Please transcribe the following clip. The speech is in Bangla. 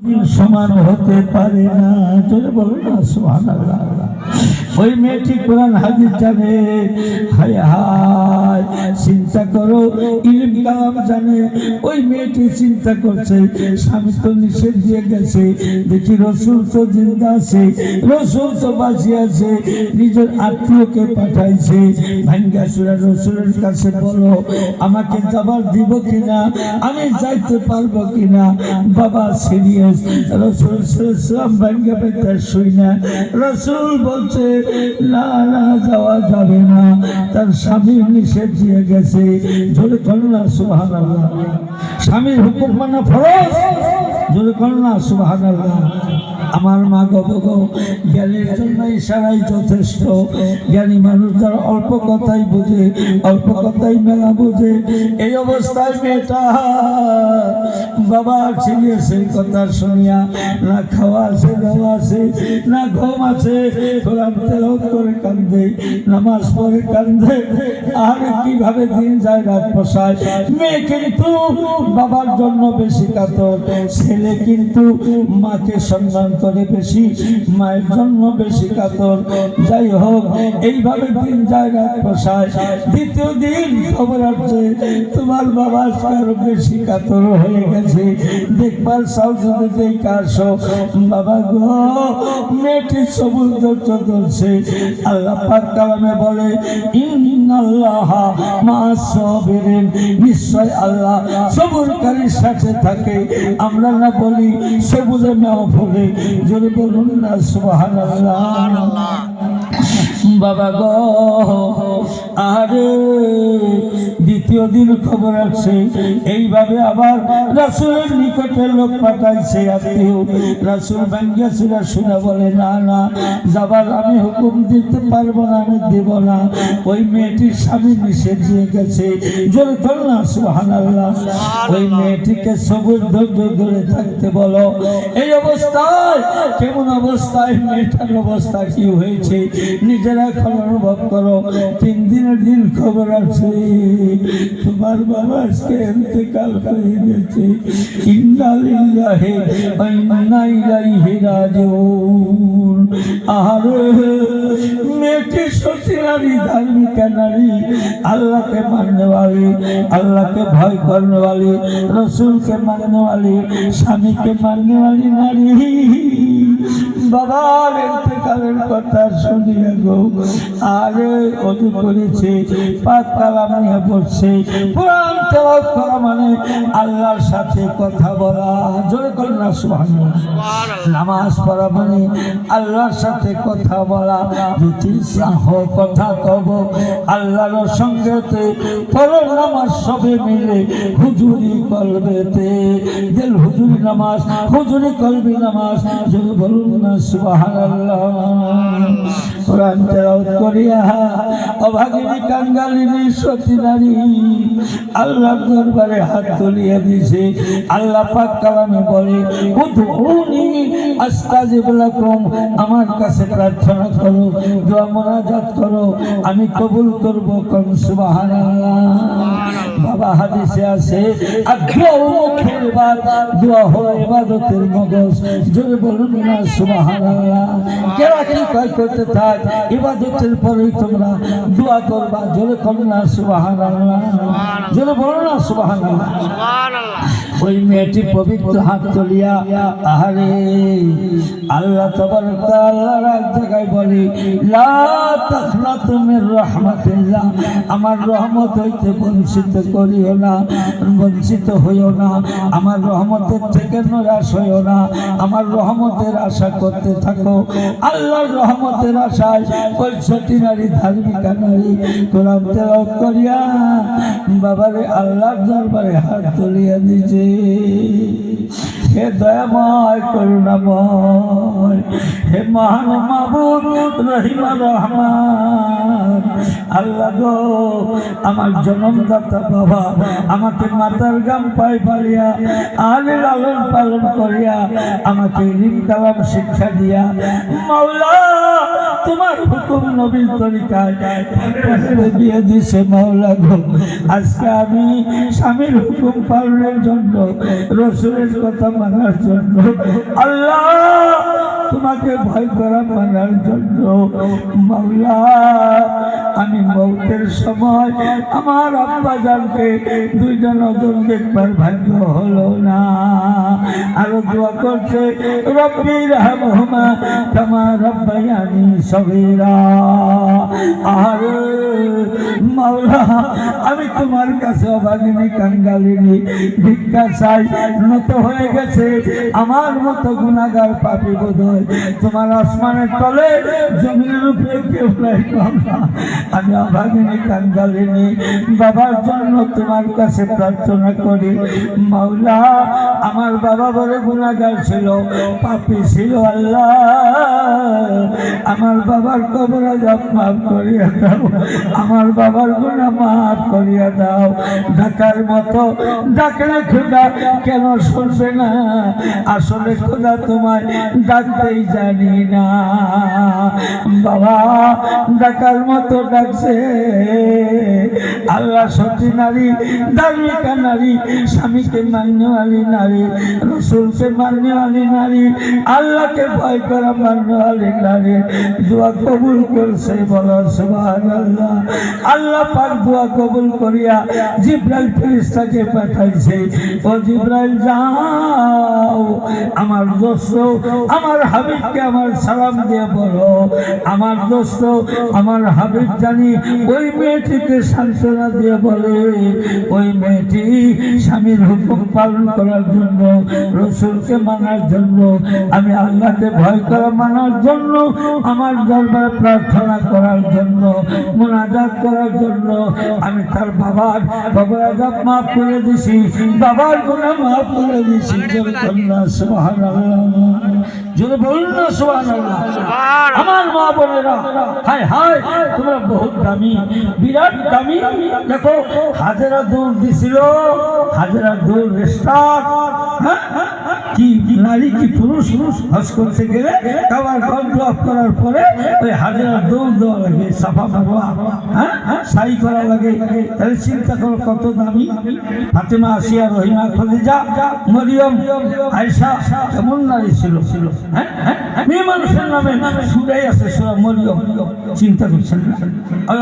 সমান হতে পারে না। চলে বলো না সুবহানাল্লাহ। ওই মেয়েটি কোরআন হাদিস জানে, হায় হায় চিন্তা করো, ইলম কালাম জানে। ওই মেয়েটি চিন্তা করছে স্বামী তো নিষেধ দিয়ে গেছে, দেখি রসুল তো জিন্দা আছে, রসুল তো বাঁচিয়ে আছে, নিজের আত্মীয়কে পাঠাইছে, ভাঙ্গা চূড়া রসুলের কাছে বলো আমাকে যাবার দিব কিনা, আমি যাইতে পারবো কিনা। বাবা সিরিয়াস, রসুল সাল্লাল্লাহু ভাঙ্গা বেতার শুই না। রসুল বলছে না না যাওয়া যাবে না, তার স্বামী নিষেধ দিয়ে গেছে। জোরে করো না সুবহানাল্লাহ। স্বামীর হুকুম মানা ফরজ, জোরে করো না সুবহানাল্লাহ। আমার মা গো, জ্ঞানের জন্য ইশারাই যথেষ্ট। জ্ঞানী মানুষ যারা অল্প কথাই বোঝে, অল্প কথাই মেলা বোঝে। এই অবস্থায় মেয়েটা বাবা সিরিয়াসের কথা শুনিয়া না খাওয়া আছে, দেওয়া আছে, না ঘুম আছে, কোরআন তেলাওয়াত করে কান্দে, নামাজ পড়ে কান্দে। আর কিভাবে দিন যায় রাত পোষায়। মেয়ে কিন্তু বাবার জন্য বেশি কাতর, ছেলে কিন্তু মাকে সম্মান করে বেশি, মায়ের জন্য বেশি কাতর। যাই হোক এইভাবে দিন যায় রাত পোষায়। দ্বিতীয় দিন খবর আসছে তোমার বাবা আরো বেশি কাতর হয়ে গেছে, দেখবার সাউজুদে কাশো। বাবা গো, মেয়েটি সবুজ ধৈর্য ধরছে। আল্লাহ পাক কালামে বলে ইন্নাল্লাহা মা'আস সাবিরিন, নিশ্চয় আল্লাহ সবুরকারীর সাথে থাকে। আমরা না বলি সবুরে মাহফুলে, জোরে বলুন না সুবহানাল্লাহ। বাবা গো, আরে দ্বিতীয় দিন খবর আছে এইভাবে আবার রাসূলের নিকটে লোক পাঠাইছে আত্মীয়। রাসূল ভাঙ্গা চূড়া শুনে বলে না না যাবার আমি হুকুম দিতে পারবো না, আমি দেব না। ওই মেয়েটির স্বামী নিষেধ দিয়ে গেছে। জোরে বলো না সুবহানাল্লাহ। ওই মেয়েটিকে সবুর ধৈর্য ধরে থাকতে বলো। এই অবস্থায়, কেমন অবস্থায় মেয়েটার অবস্থা কি হয়েছে নিজেরা এখন অনুভব করো। 3 দিনের দিন খবর আছে তোমার বাবা আজকে ইন্তেকাল হয়ে গেছে। ইন্না লিল্লাহি ওয়া ইন্না ইলাইহি রাজিউন। আরে মেয়েটি সত্যি নারী, ধার্মিকা নারী, আল্লাহকে মাননে वाली, আল্লাহকে ভয় করনে वाली, রসুলকে মাননে वाली, স্বামীকে মাননে वाली নারী। বাবার ইন্তেকালের কথা শুনিয়া গো, আরে ওযু করেছে, পাক কালাম নিয়ে পড়ছে। কোরআন তেলাওয়াত করা মানে আল্লাহর সাথে কথা বলা। জোরে করুন না সুবহানাল্লাহ। নামাজ পড়া মানে আল্লাহর সাথে কথা বলা। যদি চাহ কথা কব আল্লাহর সঙ্গেতে, ফরজ নামাজ সবে মিলে হুজুরি কলবেতে। দিল হুজুরি নামাজ, হুজুরি কলবি নামাজ। জোরে বলুন না সুবহানাল্লাহ। কোরআন তেলাওয়াত করিয়া অভাগিনী কাঙ্গালিনী সতী নারী আল্লাহর দরবারে হাত তুলিয়া দিছে। আল্লাহ পাক কালামে বলে উদউনি আস্তাজিব লাকুম, আমার কাছে প্রার্থনা করো, দোয়া মুনাজাত করো, আমি কবুল করব। কোন সুবহানাল্লাহ। বাবা হাদিসে আছে আদুয়া মুখের বাদ, দোয়া হলো ইবাদতের মগজ। জোরে বলুন না সুবহানাল্লাহ। কেরা কি কয় করতে থাক, ইবাদতের পরেই তোমরা দোয়া করবা। জোরে করুন না সুবহানাল্লাহ। জোরে বলুন না সুবহানাল্লাহ। ওই মেয়েটি পবিত্র হাত তুলিয়া আহারে আল্লাহ তাবারক ওয়া তাআলার এক জায়গায় বলে লা তাখনাতু মির রাহমাতিল্লাহ, আমার রহমত হইতে বঞ্চিত করিও না, বঞ্চিত হইও না। আমার রহমতের থেকে নিরাশ হইও না, আমার রহমতের আশা করতে থাকো। আল্লাহর রহমতের আশায় ওই সতী নারী, ধার্মিকা নারী কোরআন তেলাওয়াত করিয়া বাবারে আল্লাহর দরবারে হাত তুলিয়া দিছে। হে দয়াময়, করুণাময়, হে মহান মাবুদ রহিম রহমান, আল্লাহ গো আমার জন্মদাতা বাবা আমাকে মাতার গাম পাই পালিয়া আলে লালন পালন করিয়া আমাকে ইলম কালাম শিক্ষা দিয়া মাওলা তোমার হুকুম নবীর তরিকায় বিয়ে দিছে মাওলা গো। আজকে আমি স্বামীর হুকুম পালনের জন্য, রসুলের কথা মানার জন্য, আল্লাহ তোমাকে ভয় করা মানার জন্য মাওলা আমি মৌতের সময় আমার আব্বা জানকে দুইটা নজর দেখবার ভাগ্য হলো না। আরো দোয়া করছে রব্বি রহমহুমা কামা রাব্বায়ানি সগীরা। আরে মাওলা আমি তোমার কাছে অভাগিনী কাঙ্গালিনী ভিক্ষা চাই, নত হয়ে গেছে আমার মতো গুনাহগার পাপী বোধহয় তোমার আসমানের তলে জমিনের উপরে কেউ নাই মাওলা। আমি অভাগিনী কাঙ্গালিনী বাবার জন্য তোমার কাছে প্রার্থনা করি মাওলা। আমার বাবা বড় গুনাহগার ছিল, পাপী ছিল, আল্লাহ আমার বাবার কবর আযাব মাফ করিয়া দাও, আমার বাবার গুনাহ মাফ করিয়া দাও। ডাকার মতো ডাকলে খোদা কেন শুনবে না? আসলে খোদা তোমায় ডাকতেই জানি না। বাবা ডাকার মতো ডাকছে, আল্লাহ সতী নারী, ধার্মিকা নারী, স্বামীকে মান্যওয়ালী নারী, রসুলকে মান্যওয়ালী নারী, আল্লাহকে ভয় করা মান্যওয়ালী নারী দোয়া কবুল করছে, বলো সুবহানাল্লাহ। আল্লাহ পাক দোয়া কবুল করিয়া জিবরাইল ফেরেশতাকে পাঠাইছে, ও জিবরাইল যাও আমার দোস্ত আমার হাবিবকে আমার সালাম দিয়ে বলো, আমার দোস্ত আমার হাবিব জানি ওই মেয়েটিকে সান্ত্বনা দিয়ে বলে, ওই মেয়েটি স্বামীর হুকুম পালন করার জন্য, রসুলকে মানার জন্য, আমি আল্লাহকে ভয় করা মানার জন্য, আমার দরবারে প্রার্থনা করার জন্য, মুনাজাত করার জন্য আমি তার বাবার আযাব মাফ করে দিছি, বাবার গুনাহ মাফ করে দিছি। সুবহানাল্লাহ, জোরে বলুন না সুবহানাল্লাহ। আমার মা বোনেরা, হায় হায় তোমরা বহুত দামি, বিরাট দামি। দেখো হাজেরা দূর দিছিল, হাজেরা দূর রেস্টার, কি নারী কি পুরুষ হজ করতে গেলে খাবার গন্ধ অফ করার পরে ওই হাজেরা দৌড় দেওয়া লাগে, সাফা মারওয়া সাই করা লাগে। তাহলে চিন্তা করো কত দামি। ফাতেমা, আসিয়া, রহিমা, খদিজা, মরিয়ম, আয়েশা কেমন নারী ছিল। মেয়ে মানুষের নামে সুরাই আছে, সূরা মরিয়ম। চিন্তা করছেন না?